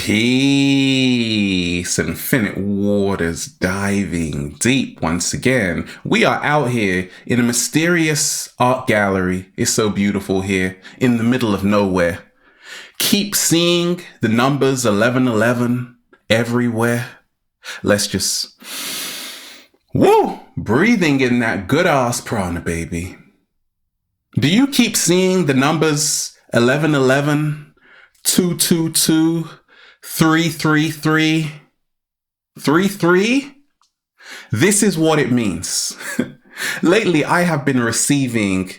Peace, infinite waters diving deep once again. We are out here in a mysterious art gallery. It's so beautiful here in the middle of nowhere. Keep seeing the numbers 1111 everywhere. Let's just, breathing in that good ass prana, baby. Do you keep seeing the numbers 1111, 222, 333, 33? This is what it means. Lately, I have been receiving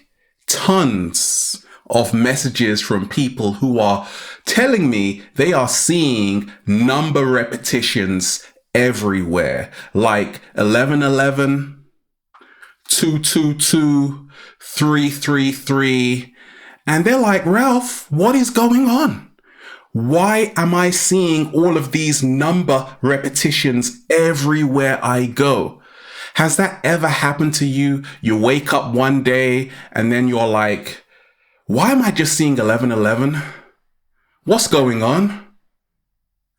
tons of messages from people who are telling me they are seeing number repetitions everywhere, like 1111, 222, 333. And they're like, Ralph, what is going on? Why am I seeing all of these number repetitions everywhere I go? Has that ever happened to you? You wake up one day and then you're like, why am I just seeing 1111? What's going on?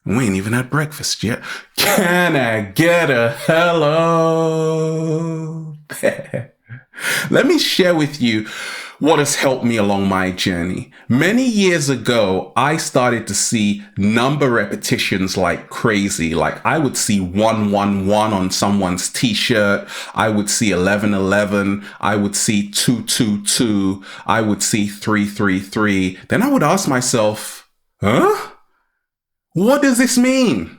We ain't even had breakfast yet. Can I get a hello? Let me share with you what has helped me along my journey. Many years ago, I started to see number repetitions like crazy. Like I would see 111 on someone's t-shirt. I would see 1111. I would see 222. I would see 333. Then I would ask myself, huh? What does this mean?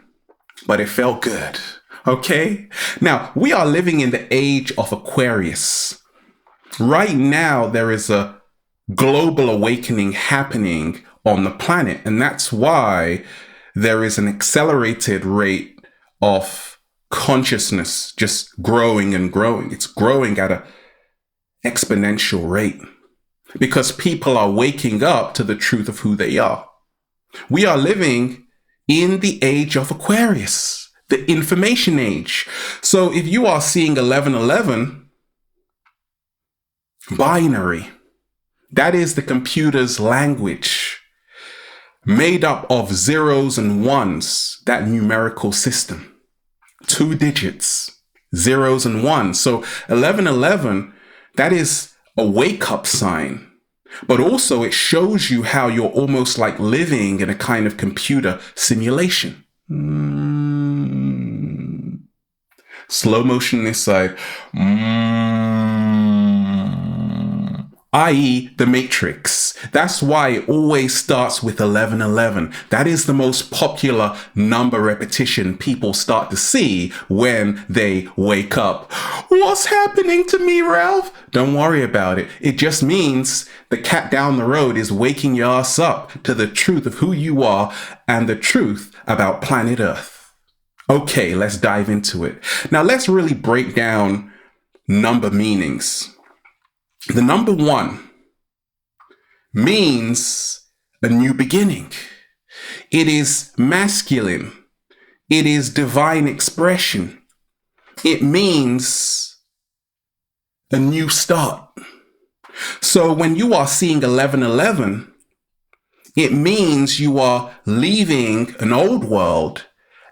But it felt good. Okay. Now we are living in the age of Aquarius. Right now, there is a global awakening happening on the planet. And that's why there is an accelerated rate of consciousness just growing and growing. It's growing at an exponential rate because people are waking up to the truth of who they are. We are living in the age of Aquarius, the information age. So if you are seeing 1111, binary, that is the computer's language, made up of zeros and ones, that numerical system, 2 digits, zeros and ones. So 1111, that is a wake-up sign, but also it shows you how you're almost like living in a kind of computer simulation. Slow motion this side. I.e. the Matrix. That's why it always starts with 1111. That is the most popular number repetition people start to see when they wake up. What's happening to me, Ralph? Don't worry about it. It just means the cat down the road is waking your ass up to the truth of who you are and the truth about planet Earth. Okay, let's dive into it. Now let's really break down number meanings. The number 1 means a new beginning. It is masculine. It is divine expression. It means a new start. So when you are seeing 1111, it means you are leaving an old world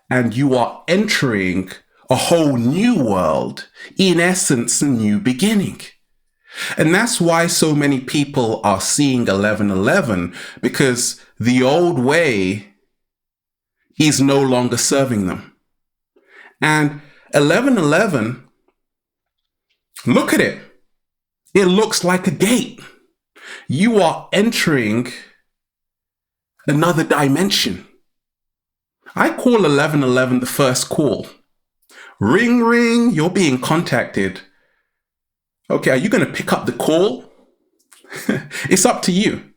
and you are entering a whole new world. In essence, a new beginning. And that's why so many people are seeing 1111, because the old way is no longer serving them. And 1111, look at it. It looks like a gate. You are entering another dimension. I call 1111 the first call. Ring, ring, you're being contacted. Okay, are you going to pick up the call? It's up to you.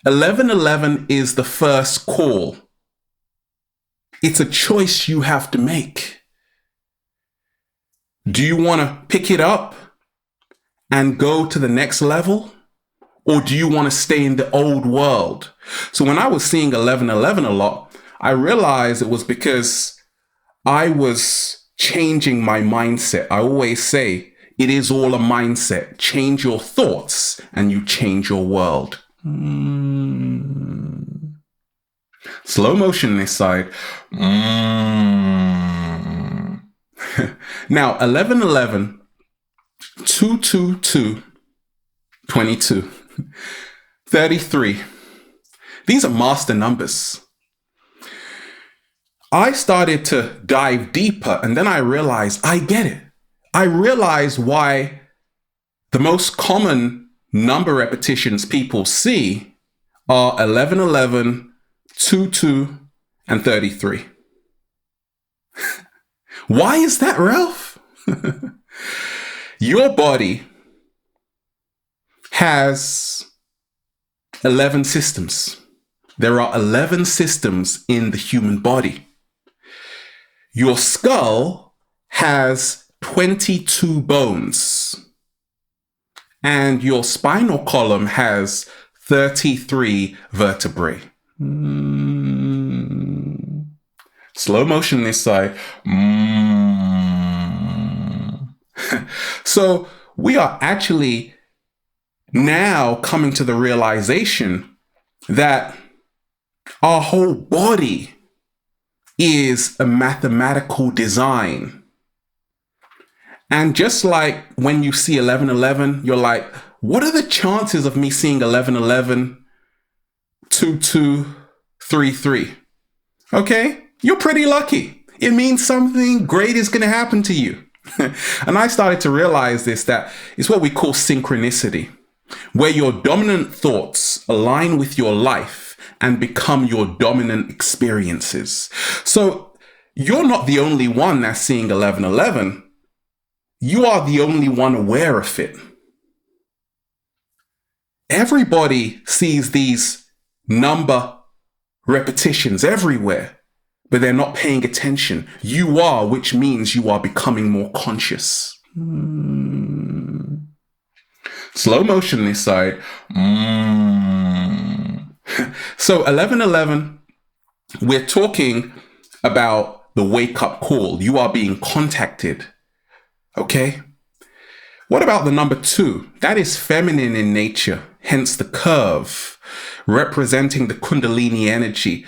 1111 is the first call. It's a choice you have to make. Do you want to pick it up and go to the next level? Or do you want to stay in the old world? So when I was seeing 1111 a lot, I realized it was because I was changing my mindset. I always say, it is all a mindset. Change your thoughts and you change your world. Slow motion this side. Mm. Now, 1111, 222, 22, 33. These are master numbers. I started to dive deeper, and then I realized I get it. I realized why the most common number repetitions people see are 1111, 22, and 33. Why is that, Ralph? Your body has 11 systems. There are 11 systems in the human body. Your skull has 22 bones, and your spinal column has 33 vertebrae. Slow motion this side. So we are actually now coming to the realization that our whole body is a mathematical design. And just like when you see 1111, you're like, what are the chances of me seeing 1111, 2233? Okay, you're pretty lucky. It means something great is going to happen to you. And I started to realize this, that it's what we call synchronicity, where your dominant thoughts align with your life and become your dominant experiences. So you're not the only one that's seeing 1111. You are the only one aware of it. Everybody sees these number repetitions everywhere, but they're not paying attention. You are, which means you are becoming more conscious. Slow motion this side. So 1111, we're talking about the wake-up call. You are being contacted. Okay? What about the number 2? That is feminine in nature, hence the curve, representing the Kundalini energy.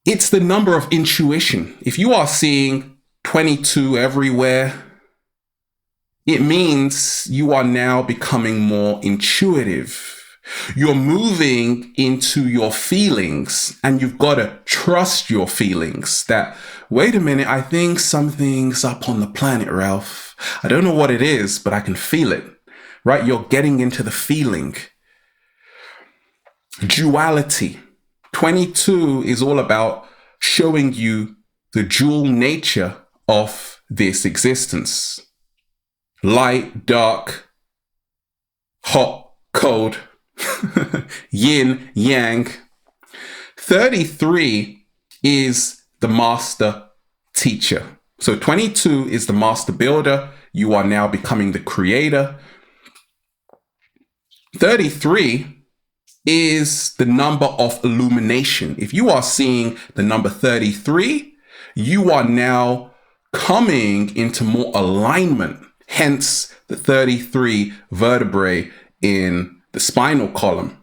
It's the number of intuition. If you are seeing 22 everywhere, it means you are now becoming more intuitive. You're moving into your feelings, and you've got to trust your feelings that, wait a minute, I think something's up on the planet, Ralph. I don't know what it is, but I can feel it, right? You're getting into the feeling. Duality. 22 is all about showing you the dual nature of this existence. Light, dark, hot, cold, yin, yang. 33 is the master teacher. So 22 is the master builder. You are now becoming the creator. 33 is the number of illumination. If you are seeing the number 33, you are now coming into more alignment. Hence the 33 vertebrae in the spinal column.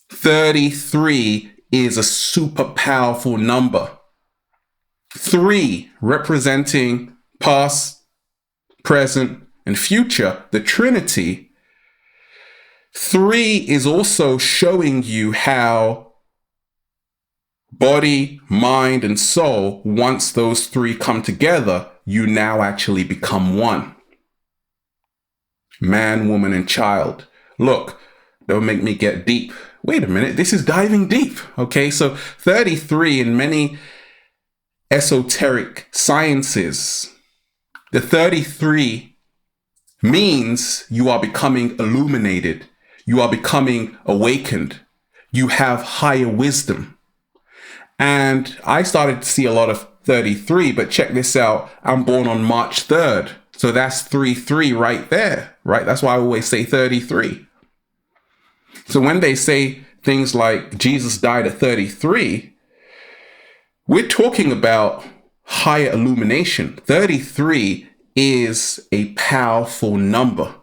33 is a super powerful number. 3 representing past, present, and future, the Trinity. 3 is also showing you how body, mind, and soul, once those 3 come together, you now actually become one. Man, woman, and child. Look, don't make me get deep. Wait a minute, this is diving deep. Okay, so 33 in many esoteric sciences, the 33 means you are becoming illuminated. You are becoming awakened. You have higher wisdom. And I started to see a lot of 33, but check this out. I'm born on March 3rd. So that's 3-3 right there, right? That's why I always say 33. So when they say things like Jesus died at 33, we're talking about higher illumination. 33 is a powerful number.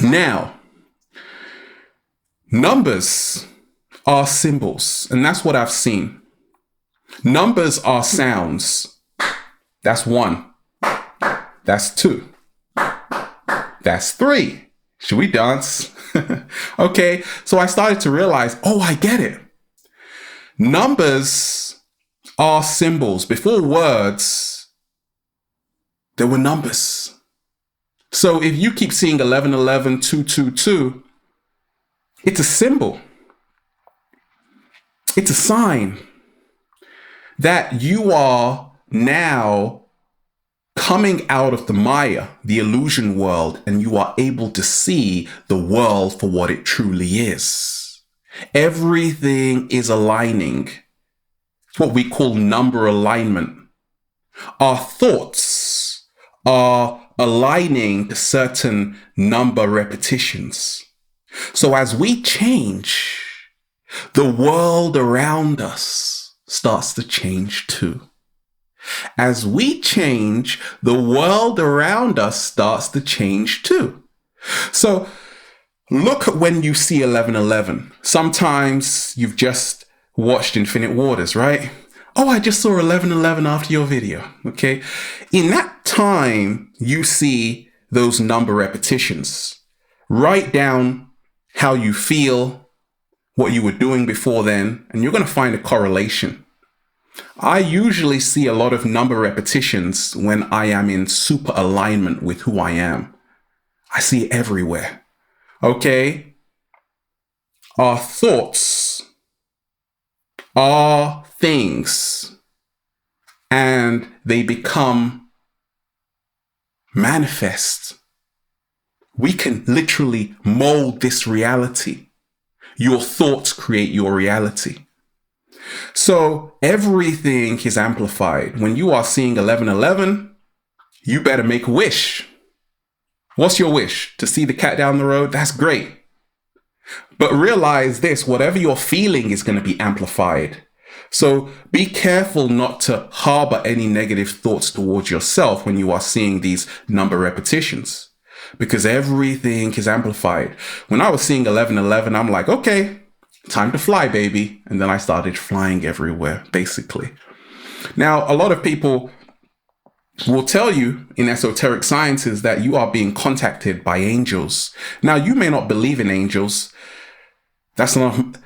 Now, Numbers are symbols, and that's what I've seen. Numbers are sounds. That's 1. That's 2. That's 3. Should we dance? Okay, so I started to realize, oh, I get it. Numbers are symbols. Before words, there were numbers. So if you keep seeing 1111, 222, it's a symbol. It's a sign that you are now coming out of the Maya, the illusion world, and you are able to see the world for what it truly is. Everything is aligning. It's what we call number alignment. Our thoughts are aligning to certain number repetitions. So as we change, the world around us starts to change too. As we change, the world around us starts to change too. So look at when you see 1111. Sometimes you've just watched Infinite Waters, right? Oh, I just saw 1111 after your video. Okay. In that time, you see those number repetitions. Write down how you feel, what you were doing before then, and you're going to find a correlation. I usually see a lot of number repetitions when I am in super alignment with who I am. I see it everywhere. Okay? Our thoughts are things, and they become manifest. We can literally mold this reality. Your thoughts create your reality. So everything is amplified. When you are seeing 1111, you better make a wish. What's your wish? To see the cat down the road? That's great. But realize this, whatever you're feeling is going to be amplified. So be careful not to harbor any negative thoughts towards yourself when you are seeing these number repetitions, because everything is amplified. When I was seeing 1111, I'm like, okay, time to fly, baby. And then I started flying everywhere, basically. Now, a lot of people will tell you in esoteric sciences that you are being contacted by angels. Now, you may not believe in angels. That's none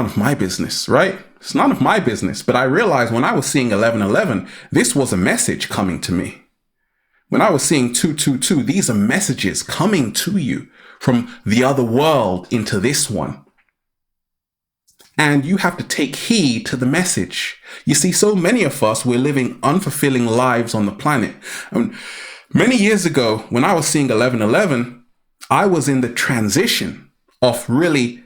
of my business, right? It's none of my business. But I realized when I was seeing 1111, this was a message coming to me. When I was seeing 222, these are messages coming to you from the other world into this one. And you have to take heed to the message. You see, so many of us, we're living unfulfilling lives on the planet. Many years ago, when I was seeing 1111, I was in the transition of really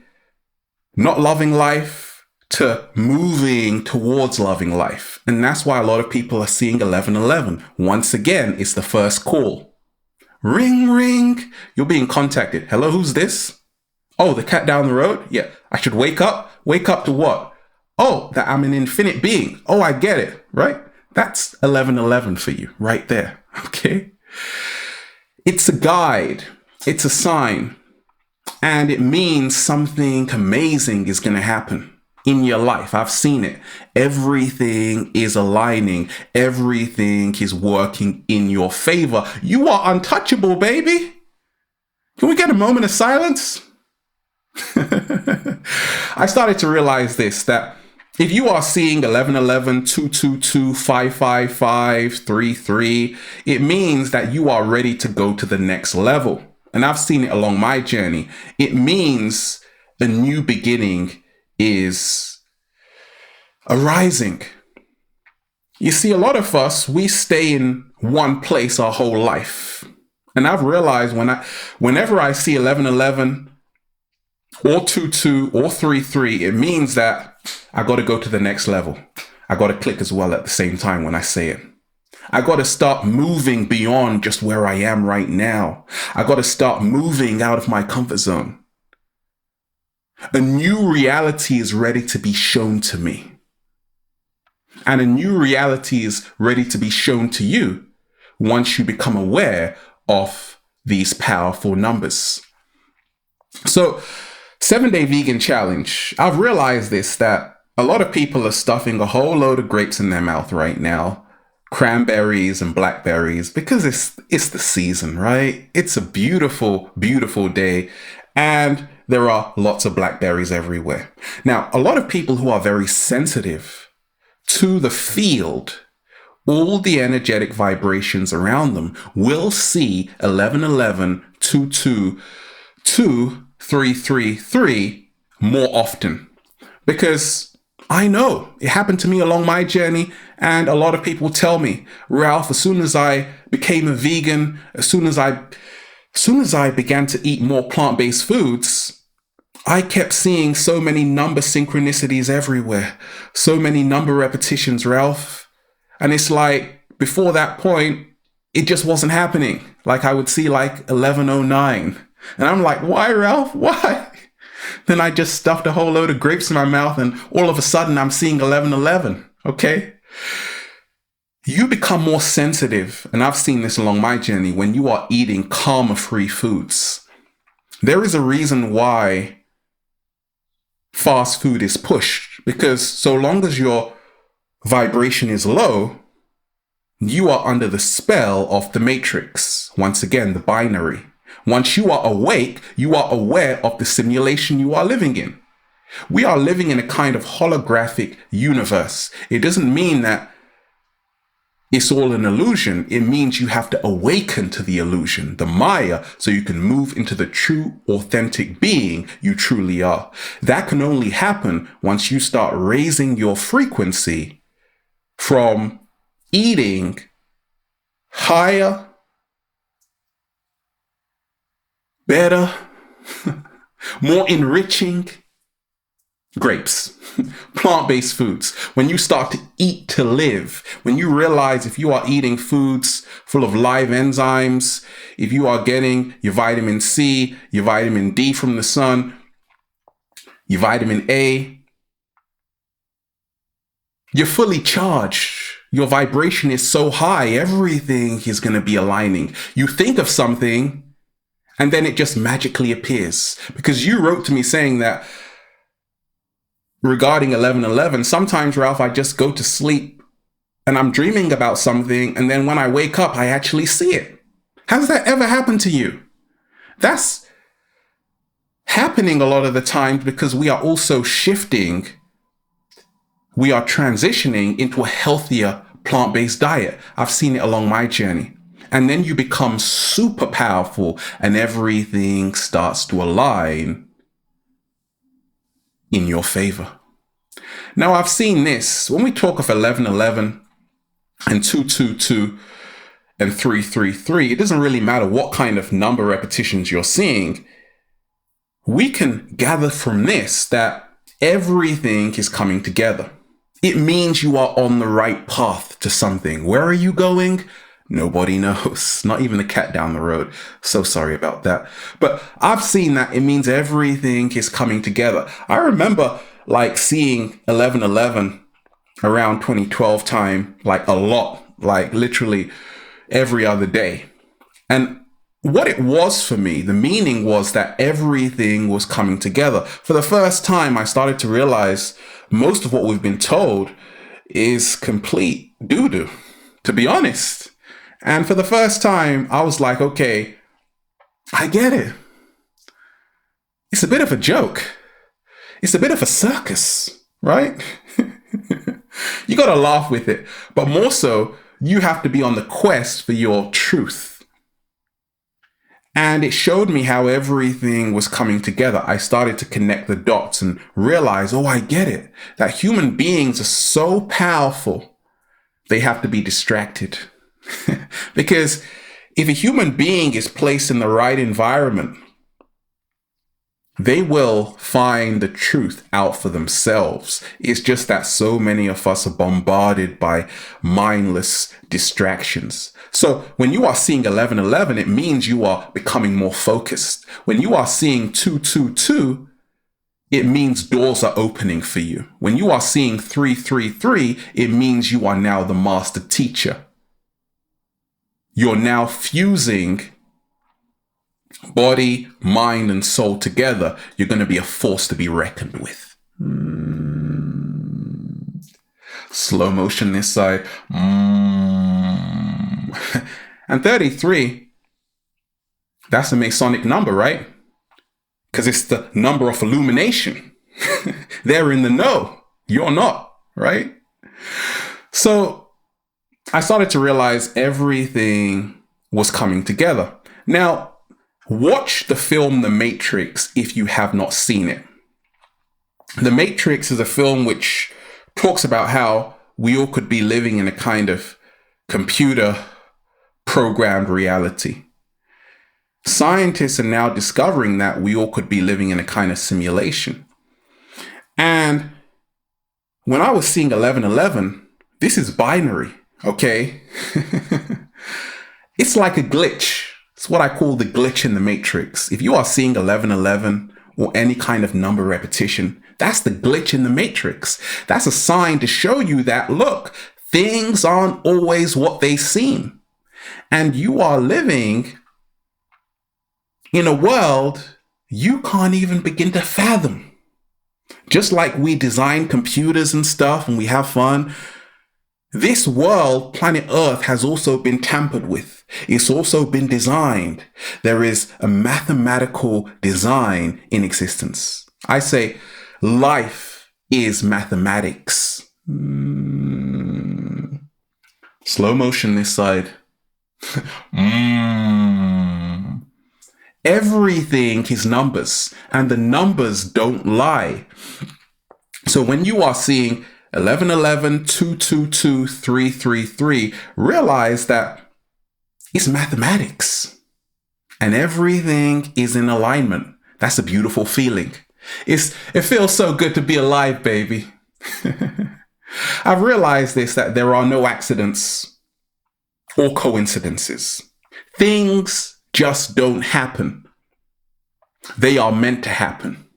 not loving life to moving towards loving life. And that's why a lot of people are seeing 1111. Once again, it's the first call. Ring, ring. You're being contacted. Hello, who's this? Oh, the cat down the road? Yeah, I should wake up. Wake up to what? Oh, that I'm an infinite being. Oh, I get it, right? That's 1111 for you right there, okay? It's a guide. It's a sign. And it means something amazing is going to happen in your life. I've seen it. Everything is aligning. Everything is working in your favor. You are untouchable, baby. Can we get a moment of silence? I started to realize this, that if you are seeing 1111, 222, 555, 33, it means that you are ready to go to the next level. And I've seen it along my journey. It means a new beginning is arising. You see, a lot of us, we stay in one place our whole life. And I've realized whenever I see 1111 or 22 or 33, it means that I got to go to the next level. I got to click as well at the same time when I say it. I got to start moving beyond just where I am right now. I got to start moving out of my comfort zone. A new reality is ready to be shown to me. And a new reality is ready to be shown to you once you become aware of these powerful numbers. So 7-day vegan challenge. I've realized this, that a lot of people are stuffing a whole load of grapes in their mouth right now, cranberries and blackberries, because it's the season, right? It's a beautiful, beautiful day, and there are lots of blackberries everywhere. Now, a lot of people who are very sensitive to the field, all the energetic vibrations around them, will see 1111, 22, 333 more often. Because I know it happened to me along my journey, and a lot of people tell me, Ralph, as soon as I became a vegan, as soon as I began to eat more plant-based foods, I kept seeing so many number synchronicities everywhere, so many number repetitions, Ralph. And it's like, before that point, it just wasn't happening. Like I would see like 1109. And I'm like, why, Ralph? Why? Then I just stuffed a whole load of grapes in my mouth, and all of a sudden I'm seeing 1111. Okay? You become more sensitive, and I've seen this along my journey, when you are eating karma-free foods. There is a reason why fast food is pushed, because so long as your vibration is low, you are under the spell of the matrix. Once again, the binary. Once you are awake, you are aware of the simulation you are living in. We are living in a kind of holographic universe. It doesn't mean that it's all an illusion. It means you have to awaken to the illusion, the Maya, so you can move into the true, authentic being you truly are. That can only happen once you start raising your frequency from eating higher, better, more enriching grapes, plant-based foods. When you start to eat to live, when you realize if you are eating foods full of live enzymes, if you are getting your vitamin C, your vitamin D from the sun, your vitamin A, you're fully charged. Your vibration is so high, everything is going to be aligning. You think of something, and then it just magically appears. Because you wrote to me saying that regarding 1111, sometimes, Ralph, I just go to sleep and I'm dreaming about something, and then when I wake up, I actually see it. Has that ever happened to you? That's happening a lot of the times because we are also shifting. We are transitioning into a healthier plant-based diet. I've seen it along my journey. And then you become super powerful and everything starts to align in your favor. Now, I've seen this. When we talk of 1111 and 222 and 333, it doesn't really matter what kind of number repetitions you're seeing. We can gather from this that everything is coming together. It means you are on the right path to something. Where are you going? Nobody knows, not even the cat down the road. So sorry about that. But I've seen that it means everything is coming together. I remember like seeing 1111 around 2012 time, like a lot, like literally every other day. And what it was for me, the meaning was that everything was coming together. For the first time, I started to realize most of what we've been told is complete doo-doo, to be honest. And for the first time, I was like, okay, I get it. It's a bit of a joke. It's a bit of a circus, right? You got to laugh with it. But more so, you have to be on the quest for your truth. And it showed me how everything was coming together. I started to connect the dots and realize, oh, I get it. That human beings are so powerful, they have to be distracted. Because if a human being is placed in the right environment, they will find the truth out for themselves. It's just that so many of us are bombarded by mindless distractions. So when you are seeing 1111, it means you are becoming more focused. When you are seeing 222, it means doors are opening for you. When you are seeing 333, it means you are now the master teacher. You're now fusing Body, mind, and soul together, you're going to be a force to be reckoned with. Slow motion this side. And 33, that's a Masonic number, right? Because it's the number of illumination. They're in the know. You're not, right? So I started to realize everything was coming together. Now, watch the film The Matrix if you have not seen it. The Matrix is a film which talks about how we all could be living in a kind of computer programmed reality. Scientists are now discovering that we all could be living in a kind of simulation. And when I was seeing 1111, this is binary, okay? It's like a glitch. It's what I call the glitch in the matrix. If you are seeing 1111 or any kind of number repetition, that's the glitch in the matrix. That's a sign to show you that, look, things aren't always what they seem. And you are living in a world you can't even begin to fathom. Just like we design computers and stuff and we have fun, this world, planet Earth, has also been tampered with. It's also been designed. There is a mathematical design in existence. I say life is mathematics. Slow motion this side. Everything is numbers, and the numbers don't lie. So when you are seeing 1111, 222, 333, realize that it's mathematics and everything is in alignment. That's a beautiful feeling. It feels so good to be alive, baby. I've realized this, that there are no accidents or coincidences. Things just don't happen. They are meant to happen.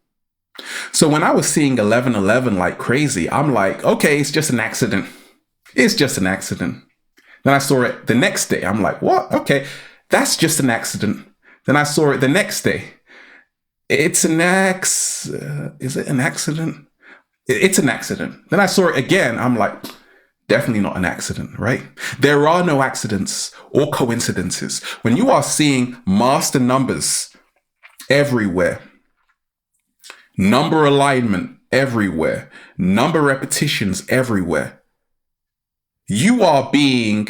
So when I was seeing 1111 like crazy, I'm like, okay, it's just an accident. It's just an accident. Then I saw it the next day. I'm like, what? Okay, that's just an accident. Then I saw it the next day. It's an is it an accident? It's an accident. Then I saw it again. I'm like, definitely not an accident, right? There are no accidents or coincidences. When you are seeing master numbers everywhere, number alignment everywhere, number repetitions everywhere, you are being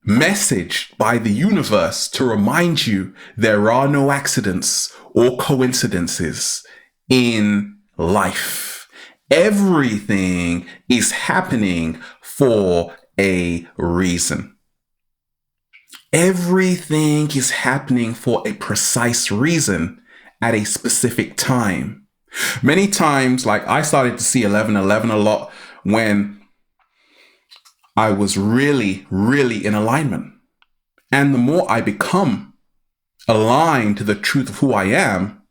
messaged by the universe to remind you there are no accidents or coincidences in life. Everything is happening for a reason. Everything is happening for a precise reason at a specific time. Many times, like I started to see 1111 a lot when I was really, really in alignment. And the more I become aligned to the truth of who I am,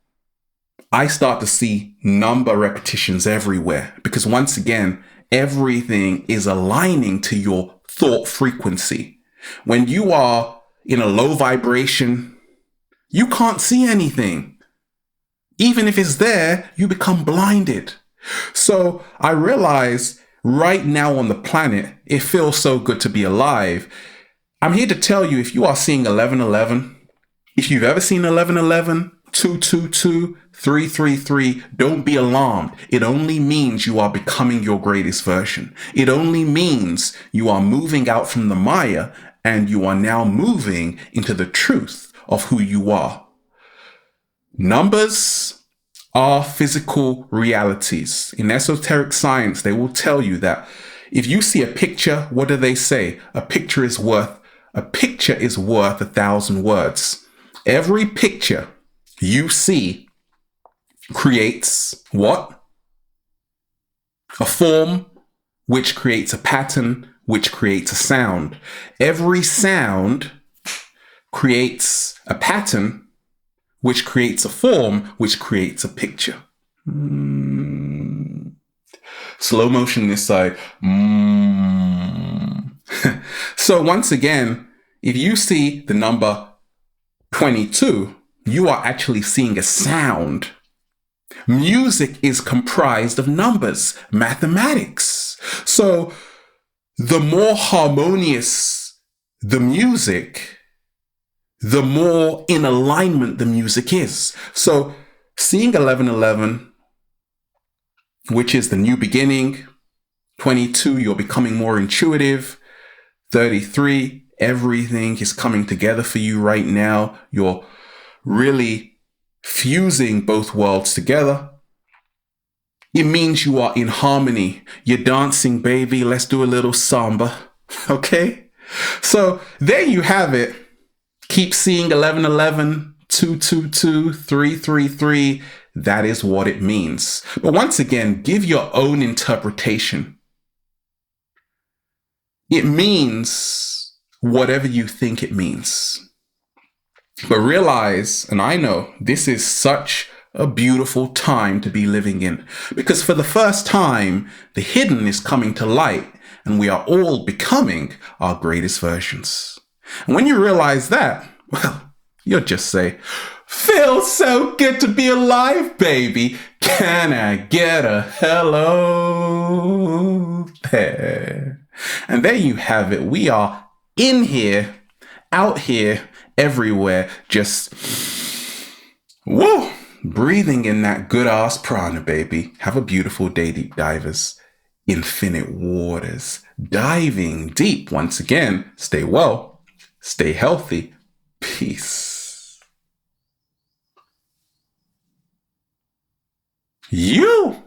I start to see number repetitions everywhere, because once again, everything is aligning to your thought frequency. When you are in a low vibration, you can't see anything. Even if it's there, you become blinded. So I realize right now on the planet, it feels so good to be alive. I'm here to tell you, if you are seeing 1111, if you've ever seen 1111, 222, 333, don't be alarmed. It only means you are becoming your greatest version. It only means you are moving out from the Maya and you are now moving into the truth of who you are. Numbers are physical realities. In esoteric science, they will tell you that if you see a picture, what do they say? A picture is worth 1,000 words. Every picture you see creates what? A form, which creates a pattern, which creates a sound. Every sound creates a pattern, which creates a form, which creates a picture. Slow motion this side. So once again, if you see the number 22, you are actually seeing a sound. Music is comprised of numbers, mathematics. So the more harmonious the music, the more in alignment the music is. So seeing 1111, which is the new beginning, 22, you're becoming more intuitive, 33, everything is coming together for you right now. You're really fusing both worlds together. It means you are in harmony. You're dancing, baby. Let's do a little samba. Okay? So there you have it. Keep seeing 1111, 222, 333. That is what it means. But once again, give your own interpretation. It means whatever you think it means. But realize, and I know, this is such a beautiful time to be living in, because for the first time, the hidden is coming to light, and we are all becoming our greatest versions. And when you realize that, well, you'll just say, feels so good to be alive, baby. Can I get a hello there? And there you have it. We are in here, out here, everywhere, just whoa, breathing in that good ass prana, baby. Have a beautiful day, deep divers. Infinite waters, diving deep once again. Stay well, stay healthy. Peace. You.